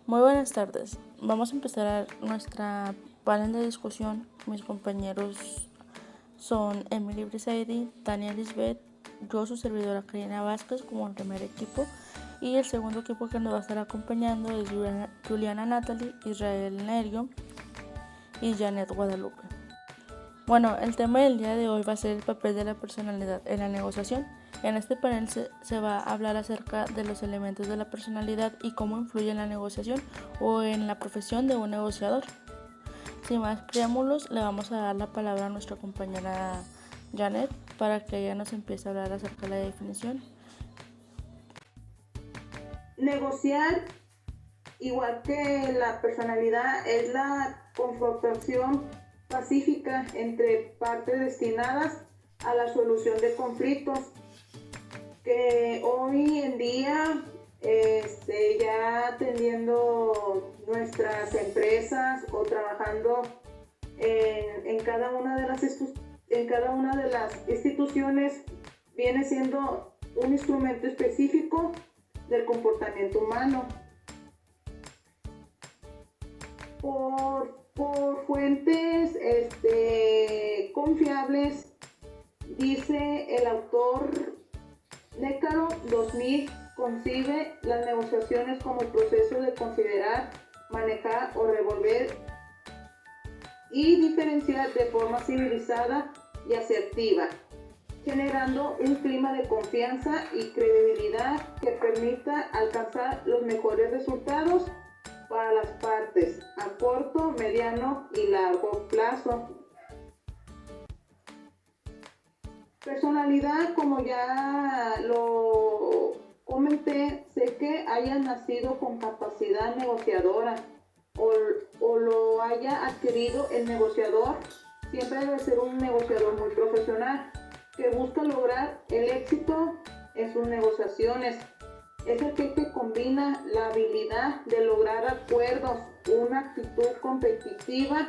Muy buenas tardes. Vamos a empezar nuestra panel de discusión. Mis compañeros son Emily Brisaidi, Tania Lisbeth, yo su servidora Karina Vázquez como el primer equipo, y el segundo equipo que nos va a estar acompañando es Juliana Natalie, Israel Nerio y Janet Guadalupe. Bueno, el tema del día de hoy va a ser el papel de la personalidad en la negociación. En este panel se va a hablar acerca de los elementos de la personalidad y cómo influye en la negociación o en la profesión de un negociador. Sin más preámbulos, le vamos a dar la palabra a nuestra compañera Janet para que ella nos empiece a hablar acerca de la definición. Negociar, igual que la personalidad, es la confrontación pacífica entre partes destinadas a la solución de conflictos, que hoy en día ya atendiendo nuestras empresas o trabajando en cada una de las instituciones viene siendo un instrumento específico del comportamiento humano. Por fuentes confiables, dice el autor Nécaro 2000, concibe las negociaciones como el proceso de considerar, manejar o resolver y diferenciar de forma civilizada y asertiva, generando un clima de confianza y credibilidad que permita alcanzar los mejores resultados para las partes a corto, mediano y largo plazo. Personalidad, como ya lo comenté, sé que haya nacido con capacidad negociadora o lo haya adquirido el negociador, siempre debe ser un negociador muy profesional que busca lograr el éxito en sus negociaciones. Es aquel que combina la habilidad de lograr acuerdos, una actitud competitiva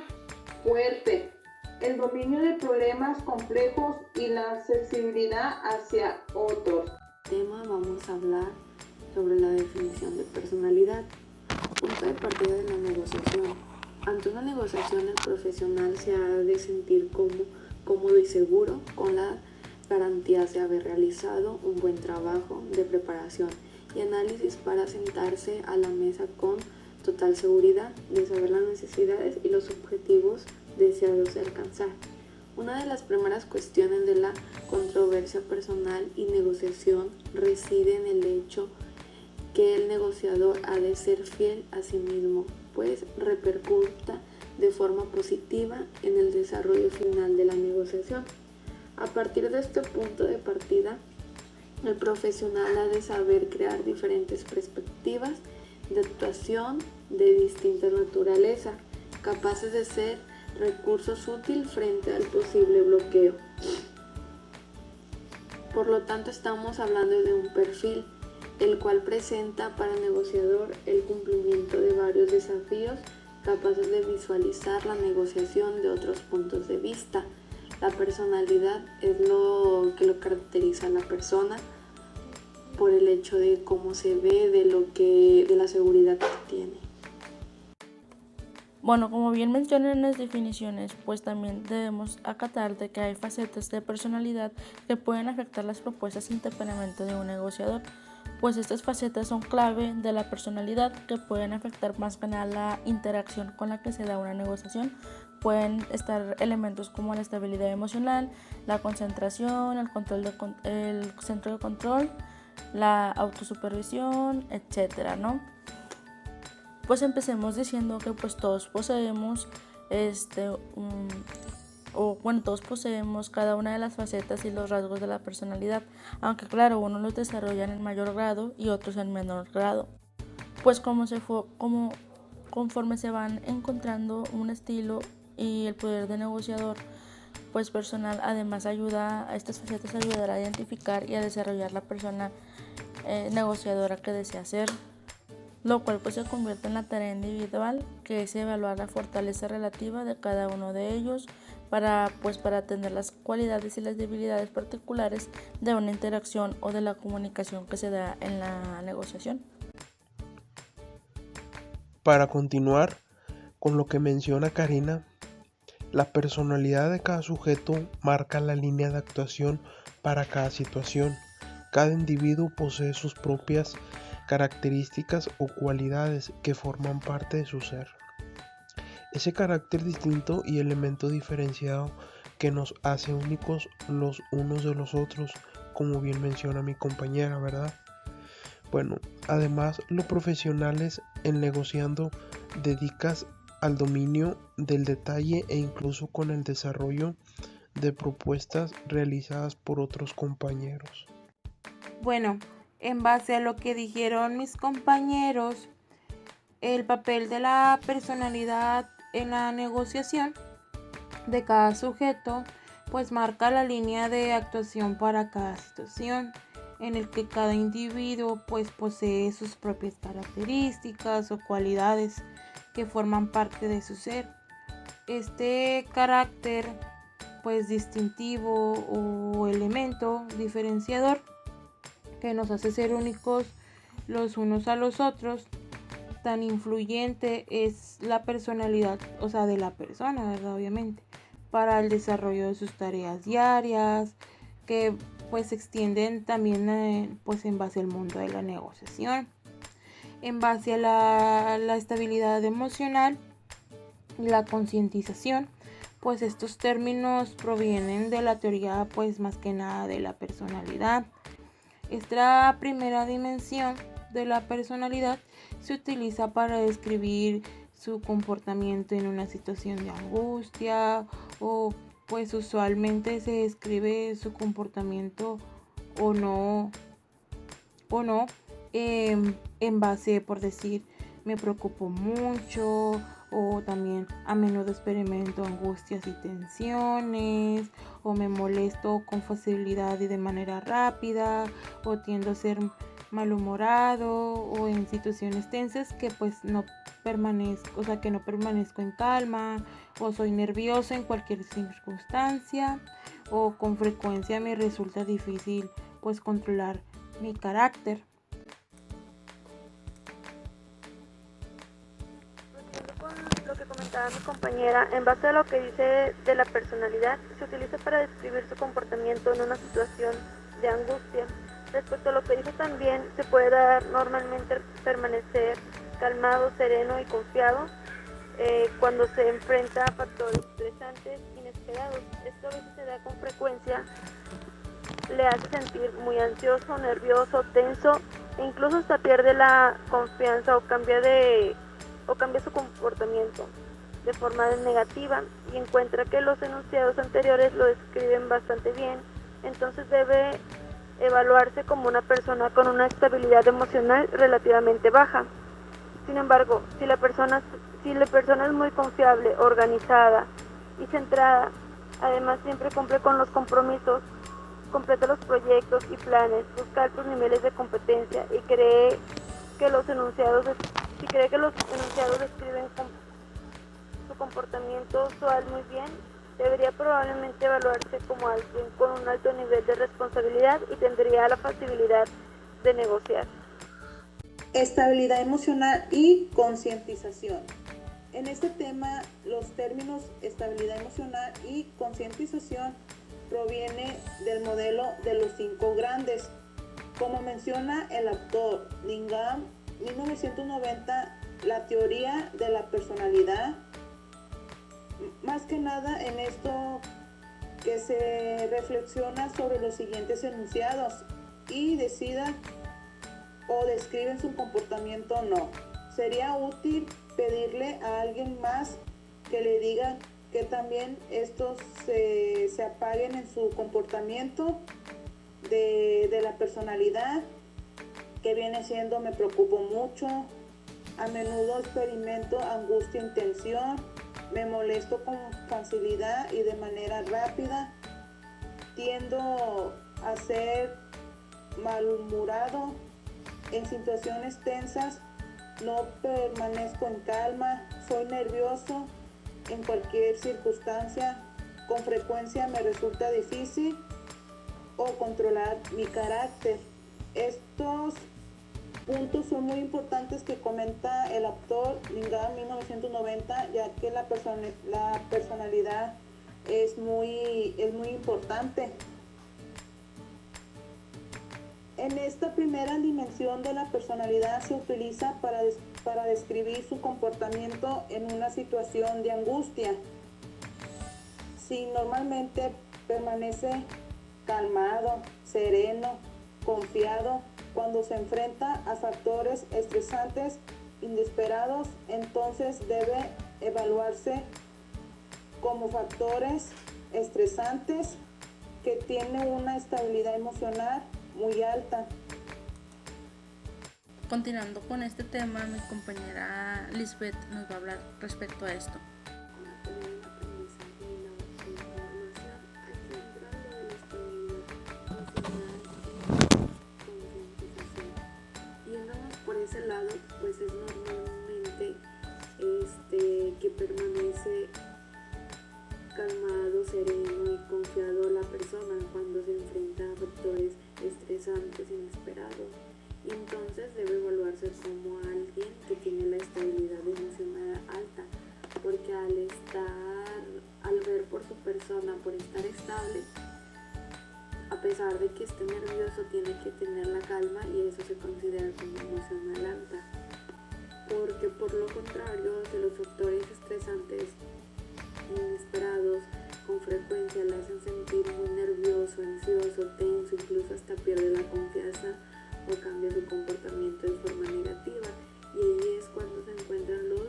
fuerte, el dominio de problemas complejos y la sensibilidad hacia otros. Tema vamos a hablar sobre la definición de personalidad. Punto de partida de la negociación. Ante una negociación, el profesional se ha de sentir cómodo y seguro con la garantía de haber realizado un buen trabajo de preparación y análisis para sentarse a la mesa con total seguridad de saber las necesidades y los objetivos deseados de alcanzar. Una de las primeras cuestiones de la controversia personal y negociación reside en el hecho que el negociador ha de ser fiel a sí mismo, pues repercuta de forma positiva en el desarrollo final de la negociación. A partir de este punto de partida, el profesional ha de saber crear diferentes perspectivas de actuación de distinta naturaleza, capaces de ser recursos útiles frente al posible bloqueo. Por lo tanto, estamos hablando de un perfil, el cual presenta para el negociador el cumplimiento de varios desafíos capaces de visualizar la negociación de otros puntos de vista. La personalidad es lo que lo caracteriza a la persona por el hecho de cómo se ve, de la seguridad que tiene. Bueno, como bien mencionan en las definiciones, pues también debemos acatar de que hay facetas de personalidad que pueden afectar las propuestas y temperamento de un negociador, pues estas facetas son clave de la personalidad que pueden afectar más que nada la interacción con la que se da una negociación. Pueden estar elementos como la estabilidad emocional, la concentración, el centro de control, la autosupervisión, etcétera, ¿no? Pues empecemos diciendo que pues todos poseemos todos poseemos cada una de las facetas y los rasgos de la personalidad, aunque claro, unos los desarrollan en mayor grado y otros en menor grado. Pues conforme se van encontrando un estilo y el poder de negociador pues personal, además ayuda a estas facetas a ayudar a identificar y a desarrollar la persona negociadora que desea ser, lo cual pues se convierte en la tarea individual, que es evaluar la fortaleza relativa de cada uno de ellos para atender las cualidades y las debilidades particulares de una interacción o de la comunicación que se da en la negociación. Para continuar con lo que menciona Karina, la personalidad de cada sujeto marca la línea de actuación para cada situación. Cada individuo posee sus propias características o cualidades que forman parte de su ser. Ese carácter distinto y elemento diferenciado que nos hace únicos los unos de los otros, como bien menciona mi compañera, ¿verdad? Bueno, además, los profesionales en negociando dedicas al dominio del detalle e incluso con el desarrollo de propuestas realizadas por otros compañeros. Bueno, en base a lo que dijeron mis compañeros, el papel de la personalidad en la negociación de cada sujeto pues marca la línea de actuación para cada situación en el que cada individuo pues posee sus propias características o cualidades que forman parte de su ser. Este carácter pues distintivo o elemento diferenciador que nos hace ser únicos los unos a los otros, tan influyente es la personalidad, o sea, de la persona, ¿verdad? Obviamente, para el desarrollo de sus tareas diarias, que pues se extienden también pues en base al mundo de la negociación, en base a la estabilidad emocional y la concientización. Pues estos términos provienen de la teoría pues más que nada de la personalidad. Esta primera dimensión de la personalidad se utiliza para describir su comportamiento en una situación de angustia o pues usualmente se describe su comportamiento o no en base por decir me preocupo mucho o también a menudo experimento angustias y tensiones o me molesto con facilidad y de manera rápida o tiendo a ser malhumorado o en situaciones tensas que pues no permanezco, o sea que no permanezco en calma o soy nervioso en cualquier circunstancia o con frecuencia me resulta difícil pues controlar mi carácter. Lo que comentaba mi compañera, en base a lo que dice de la personalidad, se utiliza para describir su comportamiento en una situación de angustia. Respecto a lo que dice también, se puede dar normalmente permanecer calmado, sereno y confiado cuando se enfrenta a factores estresantes inesperados. Esto a veces se da con frecuencia, le hace sentir muy ansioso, nervioso, tenso e incluso hasta pierde la confianza o cambia su comportamiento de forma negativa y encuentra que los enunciados anteriores lo describen bastante bien, entonces debe evaluarse como una persona con una estabilidad emocional relativamente baja. Sin embargo, si la persona es muy confiable, organizada y centrada, además siempre cumple con los compromisos, completa los proyectos y planes, busca altos niveles de competencia y cree que los enunciados describen su comportamiento usual muy bien, debería probablemente evaluarse como alguien con un alto nivel de responsabilidad y tendría la facilidad de negociar. Estabilidad emocional y concientización. En este tema, los términos estabilidad emocional y concientización proviene del modelo de los 5 grandes. Como menciona el autor Lingam, 1990, la teoría de la personalidad, más que nada en esto que se reflexiona sobre los siguientes enunciados y decida o describen su comportamiento o no. Sería útil pedirle a alguien más que le diga que también estos se apaguen en su comportamiento de la personalidad, que viene siendo me preocupo mucho, a menudo experimento angustia y tensión, me molesto con facilidad y de manera rápida, tiendo a ser malhumorado, en situaciones tensas no permanezco en calma, soy nervioso en cualquier circunstancia, con frecuencia me resulta difícil o controlar mi carácter. Estos puntos son muy importantes que comenta el autor Lingard 1990, ya que la personalidad es muy importante. En esta primera dimensión de la personalidad se utiliza para describir su comportamiento en una situación de angustia. Si normalmente permanece calmado, sereno, confiado, cuando se enfrenta a factores estresantes inesperados, entonces debe evaluarse como factores estresantes que tienen una estabilidad emocional muy alta. Continuando con este tema, mi compañera Lisbeth nos va a hablar respecto a esto. Por ese lado, pues es normalmente que permanece calmado, sereno y confiado la persona cuando se enfrenta a factores estresantes inesperados. Y entonces debe evaluarse como alguien que tiene la estabilidad emocional alta, porque al ver por su persona, por estar estable, a pesar de que esté nervioso, tiene que tener la calma y eso se considera como emocional alta. Porque por lo contrario, si los factores estresantes inesperados con frecuencia le hacen sentir muy nervioso, ansioso, tenso, incluso hasta pierde la confianza o cambia su comportamiento de forma negativa. Y ahí es cuando se encuentran los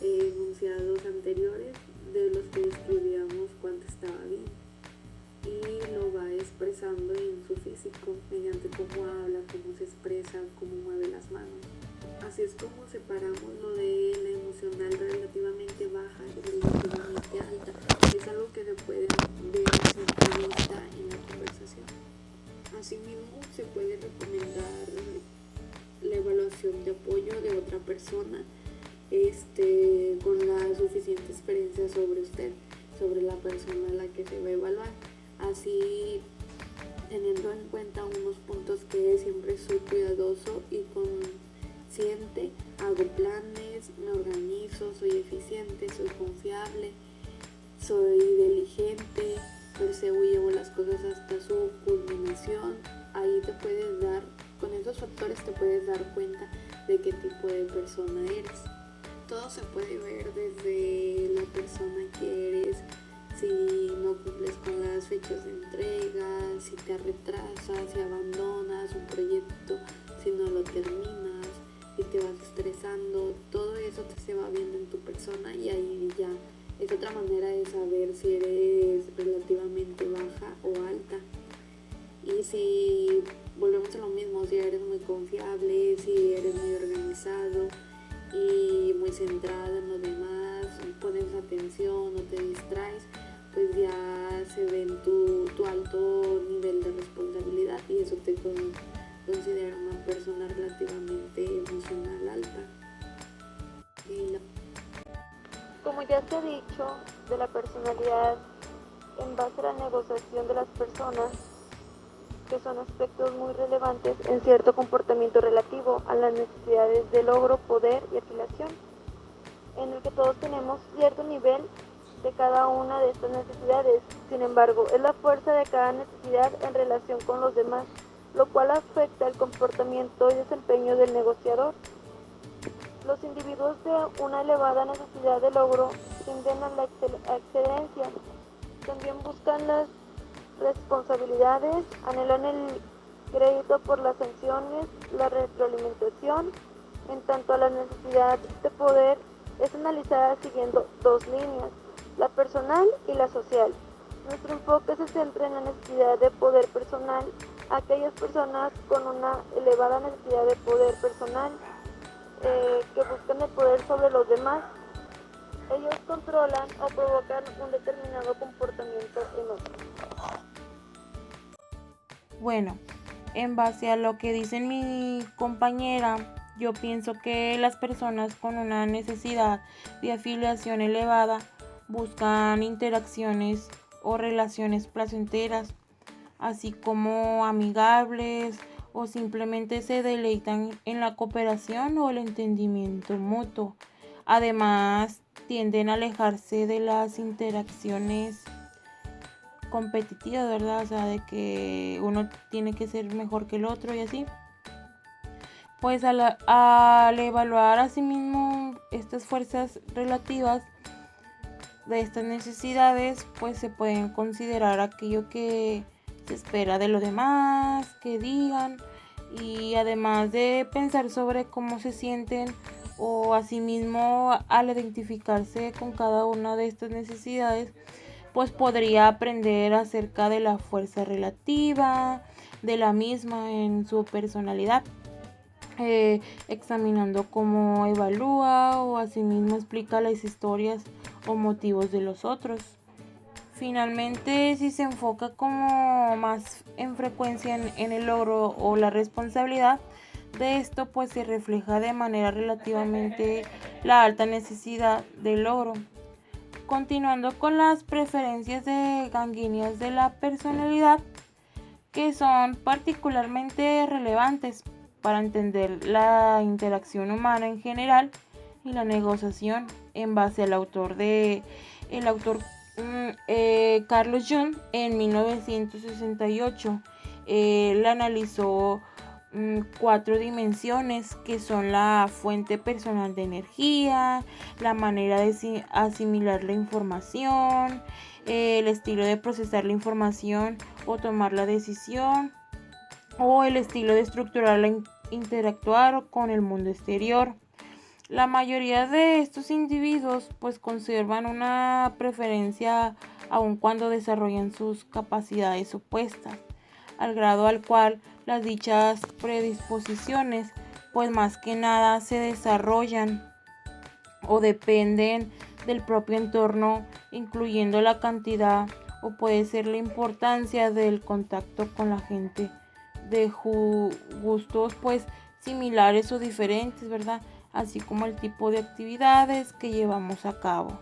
enunciados anteriores de los que describíamos cuando estaba bien. Y lo va expresando en su físico, mediante cómo habla, cómo se expresa, cómo mueve las manos. Así es como separamos lo de la emocional relativamente baja y relativamente alta. Es algo que se puede ver a simple vista en la conversación. Asimismo, se puede recomendar la evaluación de apoyo de otra persona con la suficiente experiencia sobre usted, sobre la persona a la que se va a evaluar. Así, teniendo en cuenta unos puntos que siempre soy cuidadoso y consciente, hago planes, me organizo, soy eficiente, soy confiable, soy diligente, perseo y llevo las cosas hasta su culminación. Ahí con esos factores te puedes dar cuenta de qué tipo de persona eres. Todo se puede ver desde la persona que eres. Si no cumples con las fechas de entrega, si te retrasas, si abandonas un proyecto, si no lo terminas, si te vas estresando, todo eso se va viendo en tu persona y ahí ya es otra manera de saber si eres relativamente baja o alta. Y si volvemos a lo mismo, si eres muy confiable, si eres muy organizado y muy centrado en lo demás, pones atención, no te distraes, pues ya se ve en tu alto nivel de responsabilidad y eso te considera una persona relativamente emocional alta. Como ya se ha dicho, de la personalidad en base a la negociación de las personas, que son aspectos muy relevantes en cierto comportamiento relativo a las necesidades de logro, poder y afiliación, en el que todos tenemos cierto nivel de cada una de estas necesidades. Sin embargo, es la fuerza de cada necesidad en relación con los demás, lo cual afecta el comportamiento y desempeño del negociador. Los individuos de una elevada necesidad de logro tienden a la excelencia, también buscan las responsabilidades, anhelan el crédito por las sanciones, la retroalimentación. En tanto a la necesidad de poder es analizada siguiendo dos líneas, la personal y la social. Nuestro enfoque se centra en la necesidad de poder personal. Aquellas personas con una elevada necesidad de poder personal que buscan el poder sobre los demás, ellos controlan o provocan un determinado comportamiento en otros. Bueno, en base a lo que dice mi compañera, yo pienso que las personas con una necesidad de afiliación elevada buscan interacciones o relaciones placenteras, así como amigables, o simplemente se deleitan en la cooperación o el entendimiento mutuo. Además, tienden a alejarse de las interacciones competitivas, ¿verdad? O sea, de que uno tiene que ser mejor que el otro y así. Pues al evaluar a sí mismo estas fuerzas relativas de estas necesidades, pues se pueden considerar aquello que se espera de los demás, que digan, y además de pensar sobre cómo se sienten o asimismo al identificarse con cada una de estas necesidades, pues podría aprender acerca de la fuerza relativa de la misma en su personalidad, examinando cómo evalúa o asimismo explica las historias o motivos de los otros. Finalmente, si se enfoca como más en frecuencia en el logro o la responsabilidad de esto, pues se refleja de manera relativamente la alta necesidad de logro. Continuando con las preferencias ganguíneas de la personalidad, que son particularmente relevantes para entender la interacción humana en general y la negociación, en base al autor Carlos Jung en 1968. Él analizó 4 dimensiones, que son la fuente personal de energía, la manera de asimilar la información, el estilo de procesar la información o tomar la decisión, o el estilo de estructurarla, interactuar con el mundo exterior. La mayoría de estos individuos pues conservan una preferencia aun cuando desarrollan sus capacidades opuestas, al grado al cual las dichas predisposiciones pues más que nada se desarrollan o dependen del propio entorno, incluyendo la cantidad o puede ser la importancia del contacto con la gente de gustos pues similares o diferentes, ¿verdad? Así como el tipo de actividades que llevamos a cabo.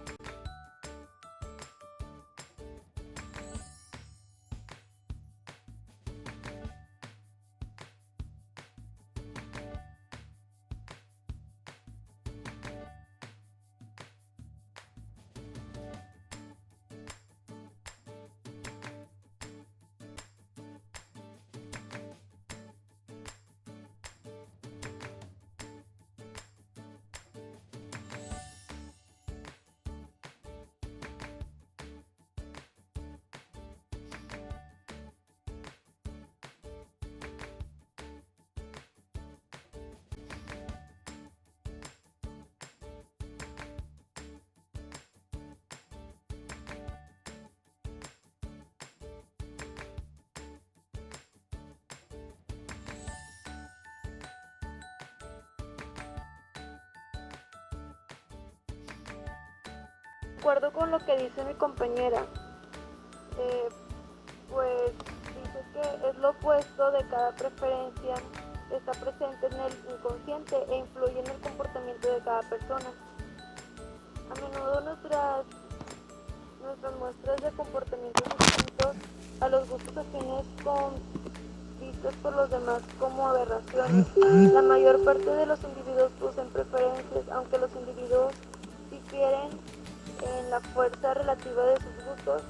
De acuerdo con lo que dice mi compañera, pues dice que es lo opuesto de cada preferencia que está presente en el inconsciente e influye en el comportamiento de cada persona. A menudo nuestras muestras de comportamientos distintos a los gustos afines son vistos por los demás como aberraciones. La mayor parte de los individuos poseen preferencias, aunque los individuos difieren en la fuerza relativa de sus gustos.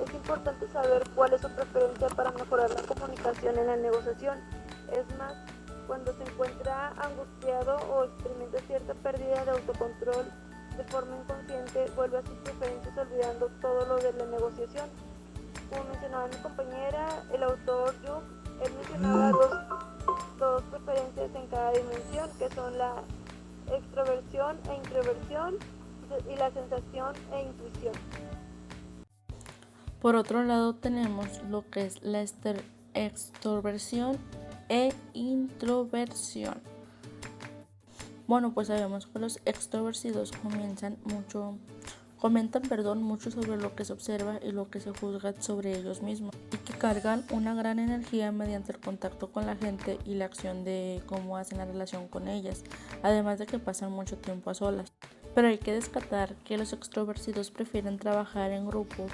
Es importante saber cuál es su preferencia para mejorar la comunicación en la negociación. Es más, cuando se encuentra angustiado o experimenta cierta pérdida de autocontrol de forma inconsciente, vuelve a sus preferencias olvidando todo lo de la negociación. Como mencionaba mi compañera, el autor Jung, él mencionaba dos preferencias en cada dimensión, que son la extroversión e introversión y la sensación e intuición. Por otro lado tenemos lo que es la extroversión e introversión. Bueno, pues sabemos que los extrovertidos comentan mucho sobre lo que se observa y lo que se juzga sobre ellos mismos, y que cargan una gran energía mediante el contacto con la gente y la acción de cómo hacen la relación con ellas, además de que pasan mucho tiempo a solas. Pero hay que destacar que los extrovertidos prefieren trabajar en grupo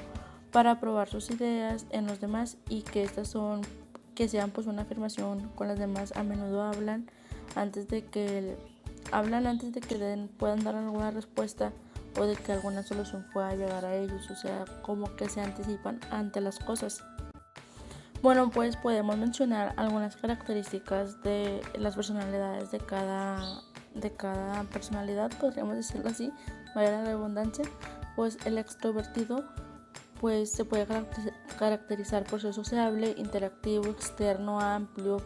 para probar sus ideas en los demás, y que sean pues una afirmación con las demás. A menudo hablan antes de que hablan antes de que puedan dar alguna respuesta o de que alguna solución pueda llegar a ellos, o sea, como que se anticipan ante las cosas. Bueno, pues podemos mencionar algunas características de las personalidades de cada personalidad, podríamos decirlo así, vaya la redundancia. Pues el extrovertido pues se puede caracterizar por ser sociable, interactivo, externo, amplio,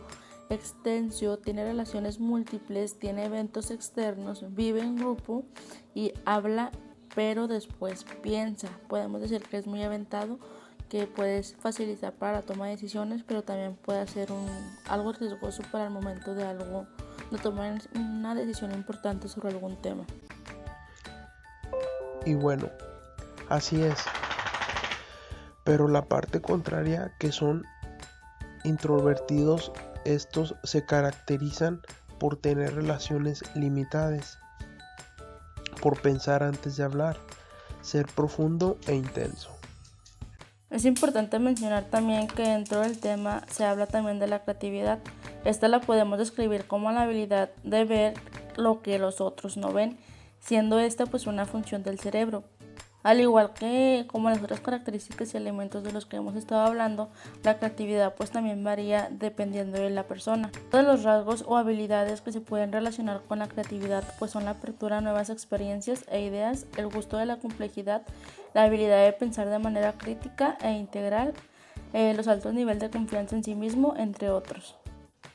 extenso, tiene relaciones múltiples, tiene eventos externos, vive en grupo y habla, pero después piensa. Podemos decir que es muy aventado, que puede facilitar para la toma de decisiones, pero también puede ser algo riesgoso para el momento de tomar una decisión importante sobre algún tema. Y bueno, así es. Pero la parte contraria, que son introvertidos, estos se caracterizan por tener relaciones limitadas, por pensar antes de hablar, ser profundo e intenso. Es importante mencionar también que dentro del tema se habla también de la creatividad. Esta la podemos describir como la habilidad de ver lo que los otros no ven, siendo esta pues una función del cerebro. Al igual que como las otras características y elementos de los que hemos estado hablando, la creatividad pues también varía dependiendo de la persona. Todos los rasgos o habilidades que se pueden relacionar con la creatividad pues son la apertura a nuevas experiencias e ideas, el gusto de la complejidad, la habilidad de pensar de manera crítica e integral, los altos niveles de confianza en sí mismo, entre otros.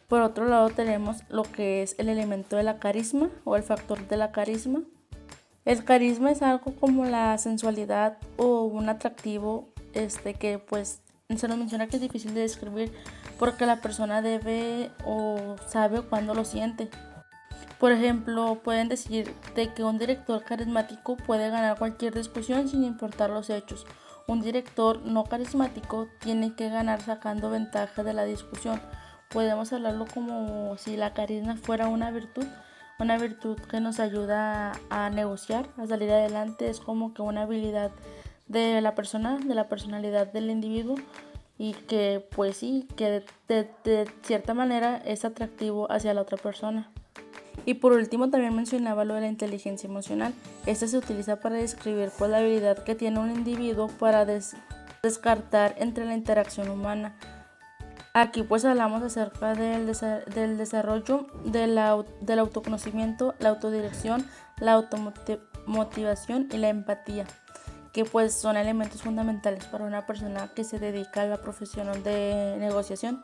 Por otro lado tenemos lo que es el elemento de la carisma o el factor de la carisma. El carisma es algo como la sensualidad o un atractivo que pues se nos menciona que es difícil de describir porque la persona debe o sabe cuándo lo siente. Por ejemplo, pueden decir de que un director carismático puede ganar cualquier discusión sin importar los hechos. Un director no carismático tiene que ganar sacando ventaja de la discusión. Podemos hablarlo como si la carisma fuera una virtud que nos ayuda a negociar, a salir adelante. Es como que una habilidad de la persona, de la personalidad del individuo, y que pues sí, que de cierta manera es atractivo hacia la otra persona. Y por último también mencionaba lo de la inteligencia emocional. Esta se utiliza para describir pues la habilidad que tiene un individuo para descartar entre la interacción humana. Aquí pues hablamos acerca del desarrollo del autoconocimiento, la autodirección, la automotivación y la empatía, que pues son elementos fundamentales para una persona que se dedica a la profesión de negociación.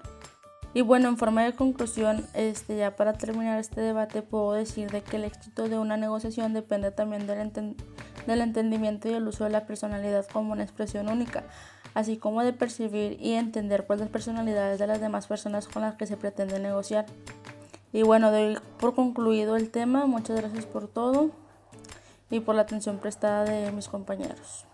Y bueno, en forma de conclusión, ya para terminar este debate, puedo decir de que el éxito de una negociación depende también del entendimiento y el uso de la personalidad como una expresión única, así como de percibir y entender pues las personalidades de las demás personas con las que se pretende negociar. Y bueno, doy por concluido el tema. Muchas gracias por todo y por la atención prestada de mis compañeros.